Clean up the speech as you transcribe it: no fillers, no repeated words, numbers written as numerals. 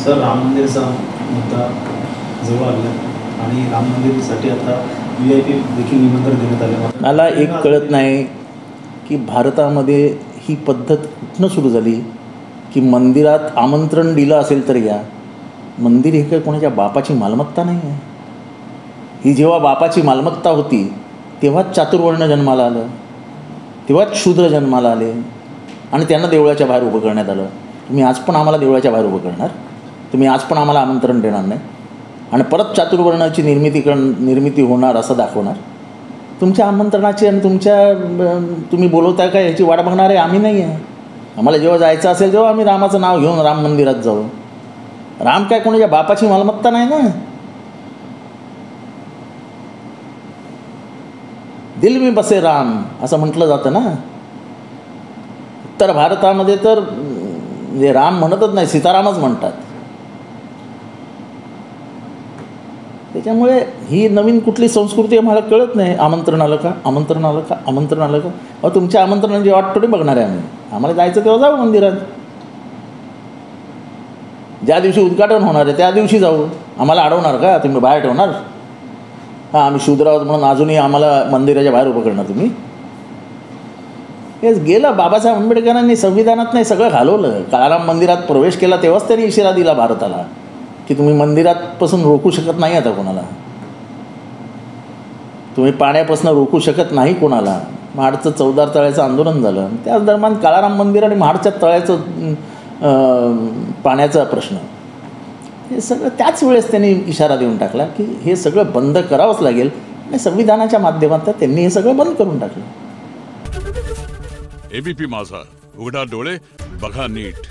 Sir, Ram मंदिरचा मुद्दा जवळ आला आणि राम मंदिरसाठी आता VIP देखील निमंत्रण देण्यात आलं. मला एक कळत नाही की भारतामध्ये ही पद्धत कुठनं सुरू झाली की मंदिरात आमंत्रण दिलं असेल तर या. मंदिर हे काही कोणाच्या बापाची मालमत्ता नाही आहे. ही जेव्हा बापाची मालमत्ता होती तेव्हाच चातुर्वर्ण जन्माला आलं, तेव्हाच शूद्र जन्माला आले आणि त्यांना देवळाच्या बाहेर उभं करण्यात आलं. तुम्ही आज पण आम्हाला देवळाच्या बाहेर उभं करणार? तुम्ही आज पण आम्हाला आमंत्रण देणार नाही आणि परत चातुर्वर्णाची निर्मिती होणार असं दाखवणार? तुमच्या आमंत्रणाची आणि तुम्ही बोलवताय का याची वाट बघणार आहे आम्ही नाही आहे. आम्हाला जेव्हा जायचं असेल तेव्हा आम्ही रामाचं नाव घेऊन राम मंदिरात जाऊ. राम काय कोणाच्या बापाची मालमत्ता नाही ना. दिल में बसे राम असं म्हटलं जातं ना. उत्तर भारतामध्ये तर म्हणजे राम म्हणतच नाही, सीतारामच म्हणतात. त्याच्यामुळे ही नवीन कुठली संस्कृती आहे मला कळत नाही. आमंत्रण आलं का, आमंत्रण आलं का, आमंत्रण आलं का? अहो, तुमच्या आमंत्रणाची वाट थोडी बघणार आहे आम्ही. आम्हाला जायचं तेव्हा जाऊ मंदिरात. ज्या दिवशी उद्घाटन होणार आहे त्या दिवशी जाऊ. आम्हाला अडवणार का? तुम्ही बाहेर ठेवणार? हां, आम्ही शूद्र आहोत म्हणून अजूनही आम्हाला मंदिराच्या बाहेर उभं करणार तुम्ही? हेच गेलं. बाबासाहेब आंबेडकरांनी संविधानात नाही सगळं घालवलं. काळाराम मंदिरात प्रवेश केला तेव्हाच त्यांनी इशारा दिला भारताला की तुम्ही मंदिरातपासून रोखू शकत नाही आता कोणाला. तुम्ही पाण्यापासून रोखू शकत नाही कोणाला. महाडचं 14 तळ्याचं आंदोलन झालं. त्याच दरम्यान काळाराम मंदिर आणि महाडच्या तळ्याचं पाण्याचा प्रश्न, हे सगळं त्याच वेळेस त्यांनी इशारा देऊन टाकला की हे सगळं बंद करावंच लागेल आणि संविधानाच्या माध्यमातून त्यांनी हे सगळं बंद करून टाकलं. ABP माझा, उघडा डोळे बघा नीट.